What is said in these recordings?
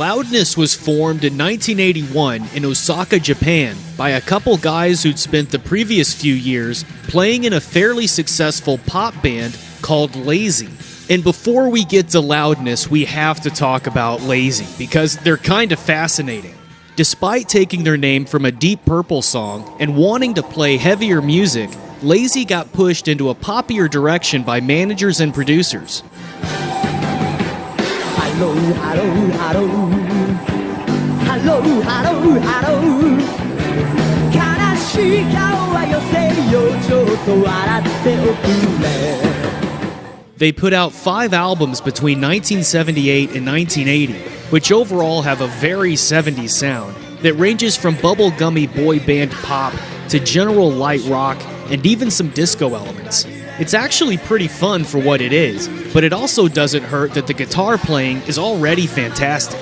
Loudness was formed in 1981 in Osaka, Japan, by a couple guys who'd spent the previous few years playing in a fairly successful pop band called Lazy. And before we get to Loudness, we have to talk about Lazy, because they're kind of fascinating. Despite taking their name from a Deep Purple song and wanting to play heavier music, Lazy got pushed into a poppier direction by managers and producers. Hello, hello, hello. Hello, hello, hello. 悲しい顔はよせよ、ちょっと笑っておくれ。They put out 5 albums between 1978 and 1980, which overall have a very 70s sound that ranges from bubblegummy boy band pop to general light rock and even some disco elements. It's actually pretty fun for what it is, but it also doesn't hurt that the guitar playing is already fantastic.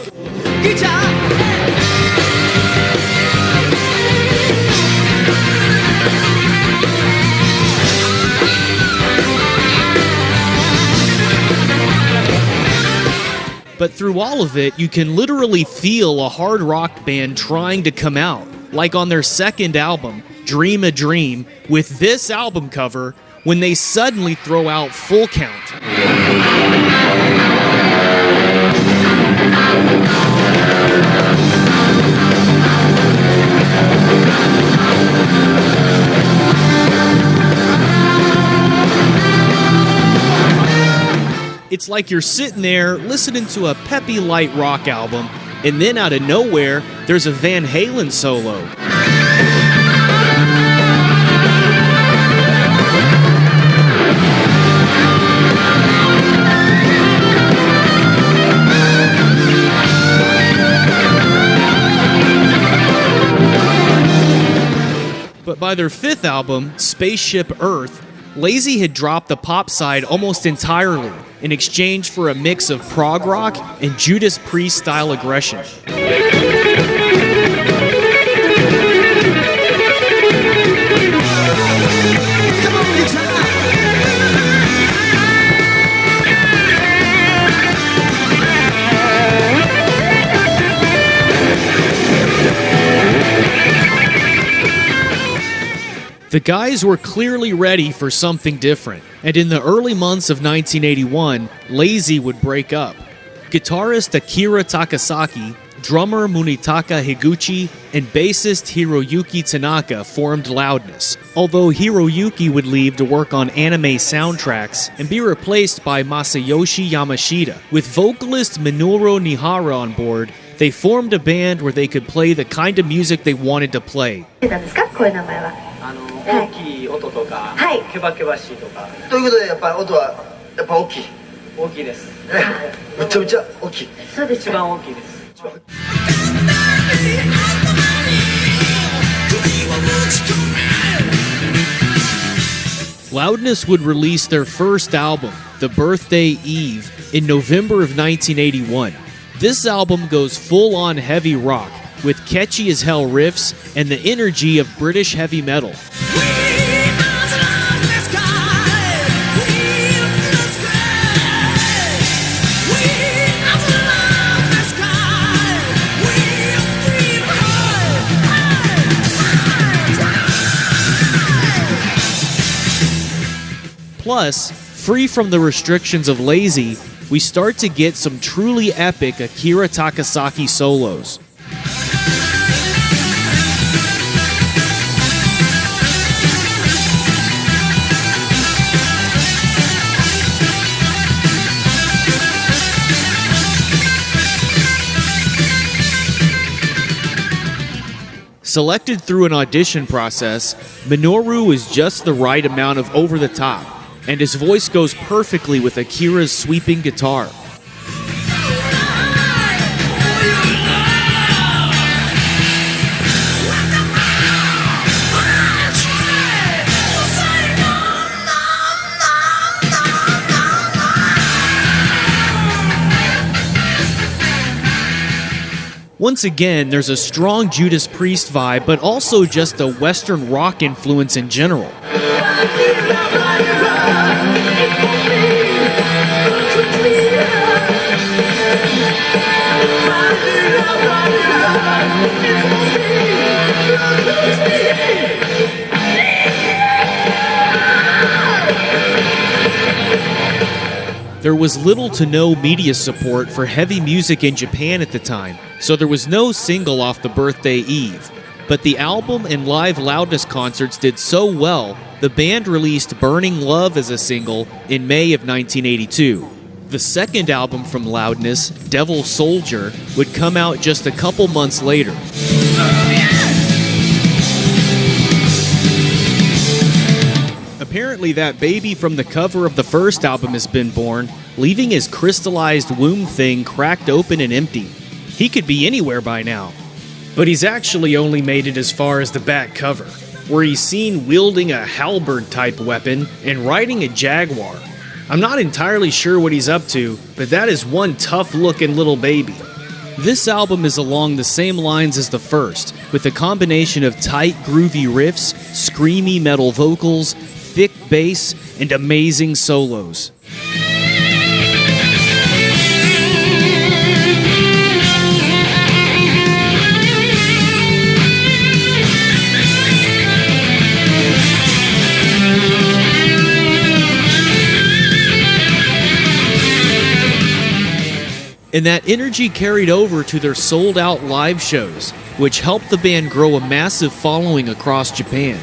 But through all of it, you can literally feel a hard rock band trying to come out, like on their second album, Dream a Dream, with this album cover, when they suddenly throw out Full Count. It's like you're sitting there listening to a peppy light rock album, and then out of nowhere, there's a Van Halen solo. But by their 5th album, Spaceship Earth, Lazy had dropped the pop side almost entirely in exchange for a mix of prog rock and Judas Priest-style aggression. The guys were clearly ready for something different, and in the early months of 1981, Lazy would break up. Guitarist Akira Takasaki, drummer Munetaka Higuchi, and bassist Hiroyuki Tanaka formed Loudness, although Hiroyuki would leave to work on anime soundtracks and be replaced by Masayoshi Yamashita. With vocalist Minoru Nihara on board, they formed a band where they could play the kind of music they wanted to play. 大きい音とか、ケバケバしいとか。ということでやっぱり音はやっぱ大きい。大きいです。めちゃめちゃ大きい。そうです。一番大きいです。Loudness would release their first album, The Birthday Eve, in November of 1981. This album goes full-on heavy rock, with catchy as hell riffs and the energy of British heavy metal. Plus, free from the restrictions of Lazy, we start to get some truly epic Akira Takasaki solos. Selected through an audition process, Minoru is just the right amount of over-the-top, and his voice goes perfectly with Akira's sweeping guitar. Once again, there's a strong Judas Priest vibe, but also just a Western rock influence in general. There was little to no media support for heavy music in Japan at the time, so there was no single off the birthday eve. But the album and live Loudness concerts did so well, the band released Burning Love as a single in May of 1982. The second album from Loudness, Devil Soldier, would come out just a couple months later. Apparently that baby from the cover of the first album has been born, leaving his crystallized womb thing cracked open and empty. He could be anywhere by now. But he's actually only made it as far as the back cover, where he's seen wielding a halberd-type weapon and riding a jaguar. I'm not entirely sure what he's up to, but that is one tough-looking little baby. This album is along the same lines as the first, with a combination of tight, groovy riffs, screamy metal vocals, thick bass, and amazing solos. And that energy carried over to their sold-out live shows, which helped the band grow a massive following across Japan.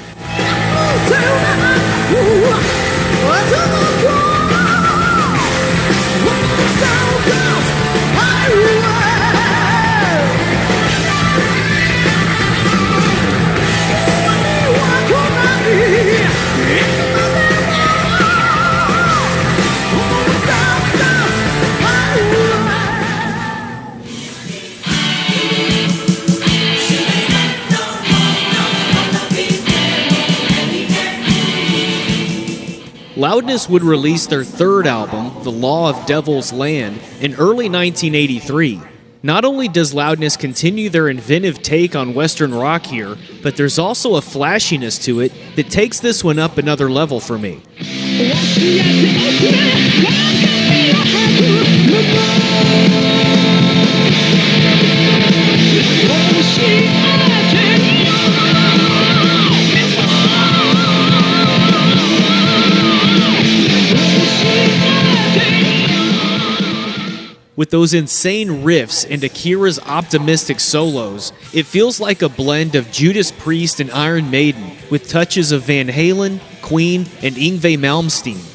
Loudness would release their third album, The Law of Devil's Land, in early 1983. Not only does Loudness continue their inventive take on Western rock here, but there's also a flashiness to it that takes this one up another level for me. With those insane riffs and Akira's optimistic solos, it feels like a blend of Judas Priest and Iron Maiden, with touches of Van Halen, Queen, and Yngwie Malmsteen.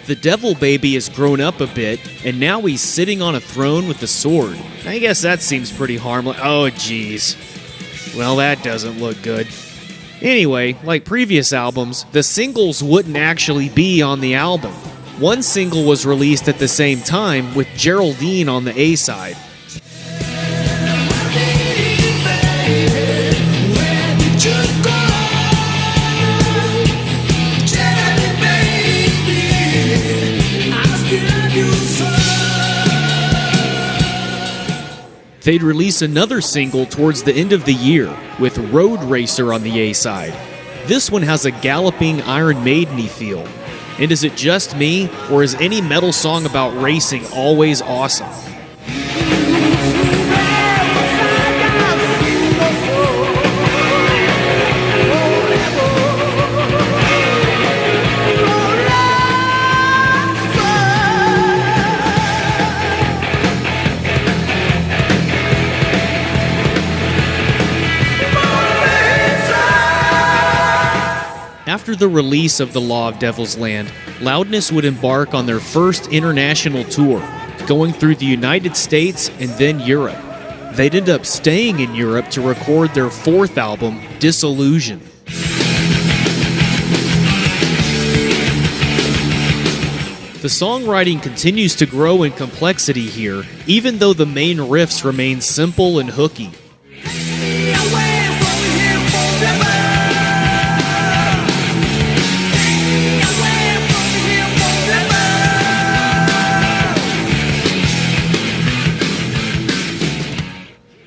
The Devil Baby has grown up a bit, and now he's sitting on a throne with a sword. I guess that seems pretty harmless. Oh, jeez. Well, that doesn't look good. Anyway, like previous albums, the singles wouldn't actually be on the album. One single was released at the same time, with Geraldine on the A-side. They'd release another single towards the end of the year, with Road Racer on the A-side. This one has a galloping Iron Maiden-y feel. And is it just me, or is any metal song about racing always awesome? After the release of The Law of Devil's Land, Loudness would embark on their first international tour, going through the United States and then Europe. They'd end up staying in Europe to record their fourth album, Disillusion. The songwriting continues to grow in complexity here, even though the main riffs remain simple and hooky.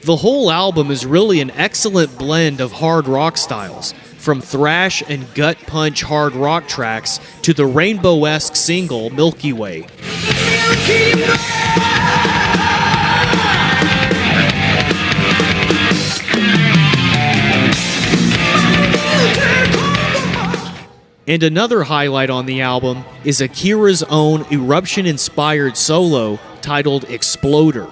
The whole album is really an excellent blend of hard rock styles, from thrash and gut-punch hard rock tracks to the rainbow-esque single Milky Way. And another highlight on the album is Akira's own Eruption-inspired solo titled Exploder.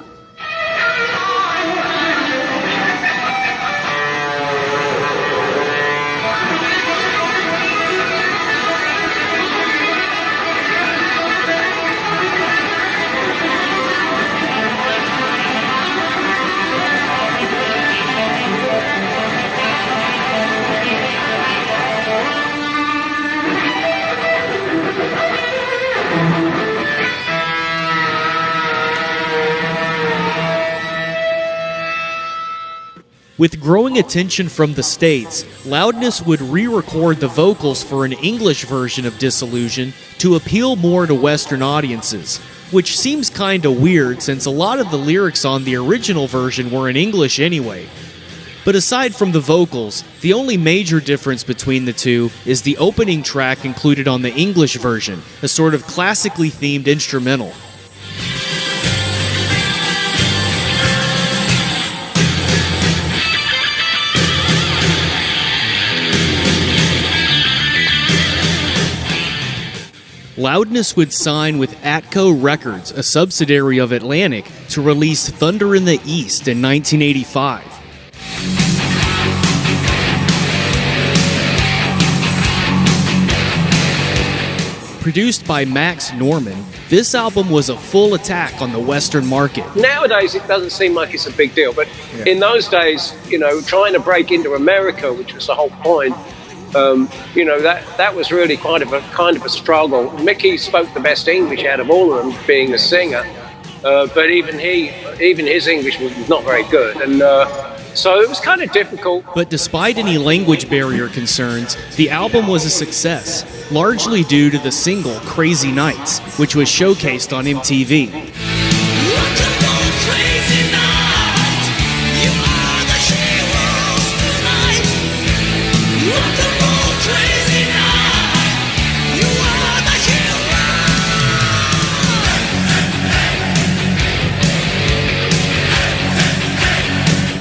With growing attention from the States, Loudness would re-record the vocals for an English version of Disillusion to appeal more to Western audiences, which seems kinda weird since a lot of the lyrics on the original version were in English anyway. But aside from the vocals, the only major difference between the two is the opening track included on the English version, a sort of classically themed instrumental. Loudness would sign with Atco Records, a subsidiary of Atlantic, to release Thunder in the East in 1985. Produced by Max Norman, this album was a full attack on the Western market. Nowadays, it doesn't seem like it's a big deal, but in those days, you know, trying to break into America, which was the whole point, you know, that was really kind of a struggle. Mickey spoke the best English out of all of them, being a singer, but even his English was not very good, and so it was kind of difficult. But despite any language barrier concerns, the album was a success, largely due to the single Crazy Nights, which was showcased on MTV.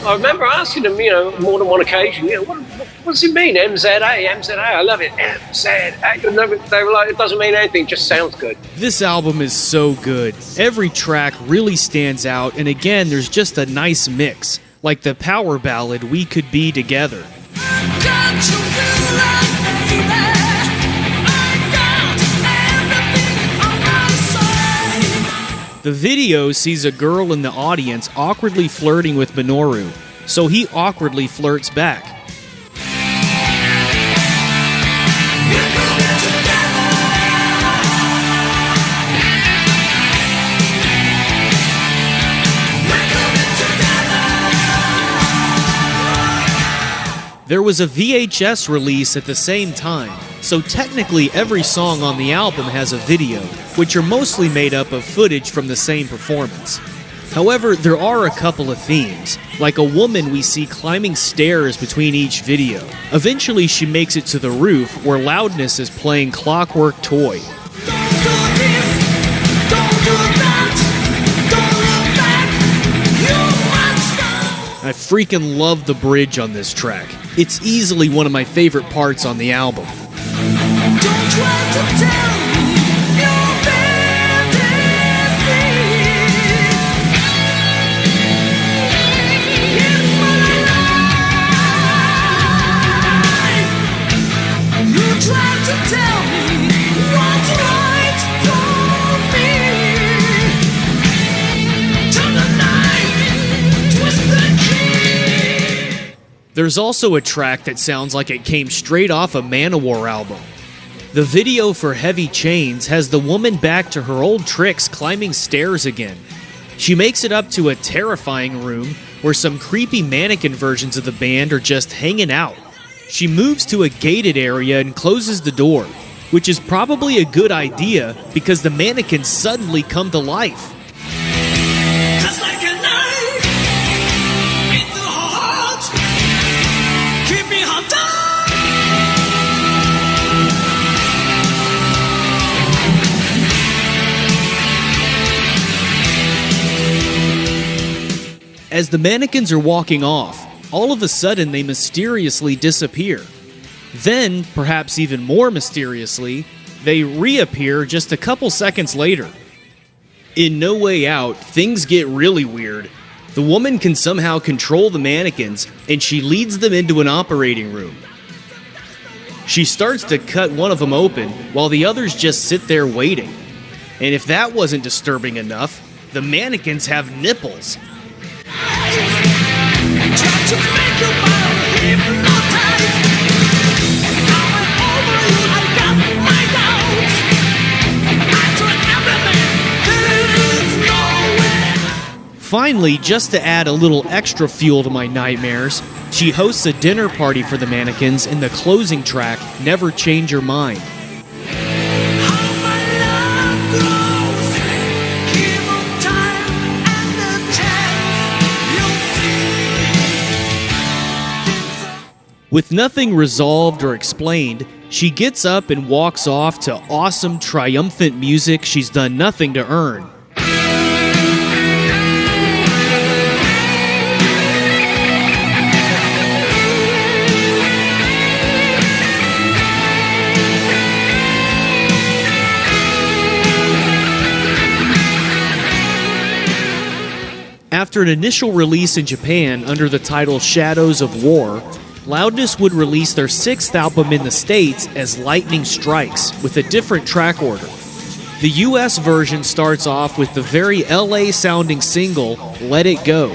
I remember asking them, you know, more than one occasion, you know, what does it mean? MZA, MZA, I love it. MZA. They were like, it doesn't mean anything, it just sounds good. This album is so good. Every track really stands out, and again, there's just a nice mix, like the power ballad We Could Be Together. The video sees a girl in the audience awkwardly flirting with Minoru, so he awkwardly flirts back. There was a VHS release at the same time, so technically every song on the album has a video, which are mostly made up of footage from the same performance. However, there are a couple of themes, like a woman we see climbing stairs between each video. Eventually she makes it to the roof where Loudness is playing Clockwork Toy. I freaking love the bridge on this track. It's easily one of my favorite parts on the album. Don't try to tell me your fantasy. It's my life. You try to tell me what's right for me. Turn the knife, twist the key. There's also a track that sounds like it came straight off a Manowar album. The video for Heavy Chains has the woman back to her old tricks climbing stairs again. She makes it up to a terrifying room where some creepy mannequin versions of the band are just hanging out. She moves to a gated area and closes the door, which is probably a good idea because the mannequins suddenly come to life. Just like a knife As the mannequins are walking off, all of a sudden they mysteriously disappear. Then, perhaps even more mysteriously, they reappear just a couple seconds later. In No Way Out, things get really weird. The woman can somehow control the mannequins, and she leads them into an operating room. She starts to cut one of them open, while the others just sit there waiting. And if that wasn't disturbing enough, the mannequins have nipples. Finally, just to add a little extra fuel to my nightmares, she hosts a dinner party for the mannequins in the closing track, Never Change Your Mind. With nothing resolved or explained, she gets up and walks off to awesome, triumphant music she's done nothing to earn. After an initial release in Japan under the title Shadows of War, Loudness would release their 6th album in the States as Lightning Strikes, with a different track order. The US version starts off with the very LA-sounding single, Let It Go.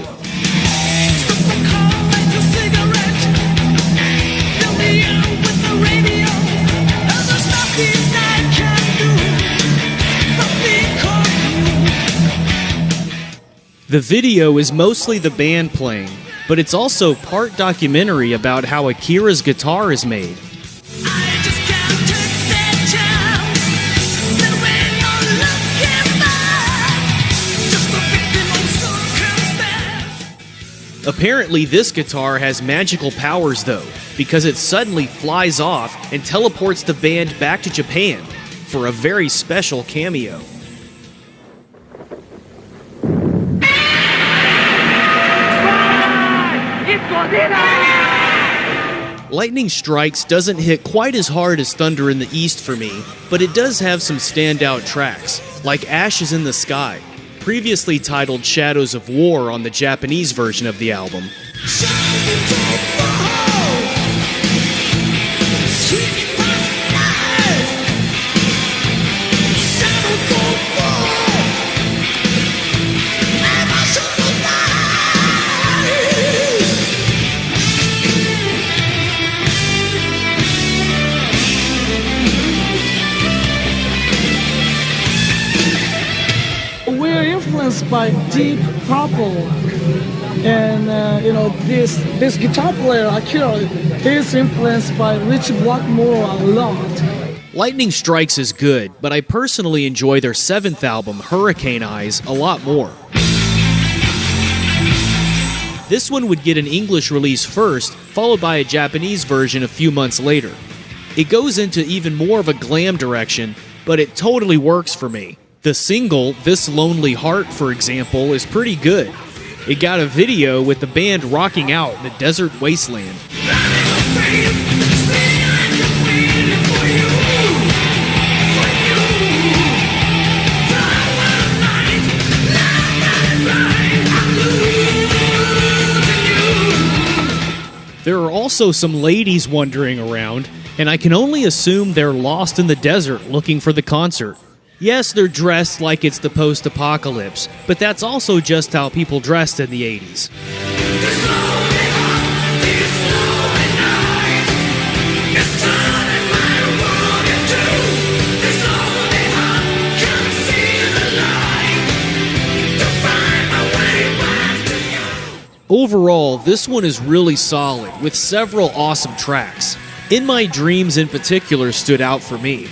The video is mostly the band playing, but it's also part documentary about how Akira's guitar is made. Apparently, this guitar has magical powers, though, because it suddenly flies off and teleports the band back to Japan for a very special cameo. Lightning Strikes doesn't hit quite as hard as Thunder in the East for me, but it does have some standout tracks, like Ashes in the Sky, previously titled Shadows of War on the Japanese version of the album. By Deep Purple, and this guitar player Akira is influenced by Richie Blackmore a lot. Lightning Strikes is good, but I personally enjoy their 7th album, Hurricane Eyes, a lot more. This one would get an English release first, followed by a Japanese version a few months later. It goes into even more of a glam direction, but it totally works for me. The single, This Lonely Heart, for example, is pretty good. It got a video with the band rocking out in the desert wasteland. There are also some ladies wandering around, and I can only assume they're lost in the desert looking for the concert. Yes, they're dressed like it's the post-apocalypse, but that's also just how people dressed in the 80s. Overall, this one is really solid, with several awesome tracks. In My Dreams in particular stood out for me.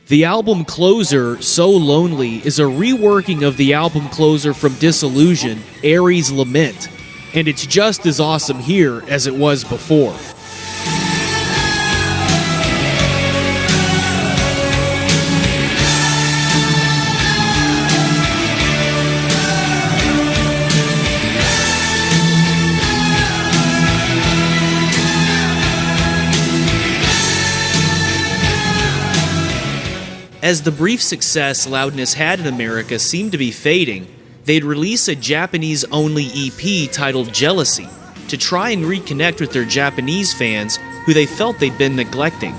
The album closer, So Lonely, is a reworking of the album closer from Disillusion, Aries' Lament, and it's just as awesome here as it was before. As the brief success Loudness had in America seemed to be fading, they'd release a Japanese-only EP titled Jealousy to try and reconnect with their Japanese fans who they felt they'd been neglecting.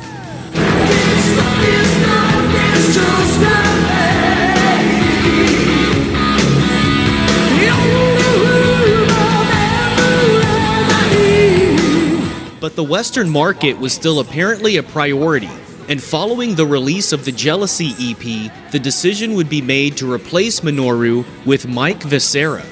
But the Western market was still apparently a priority, and following the release of the Jealousy EP, the decision would be made to replace Minoru with Mike Viscera.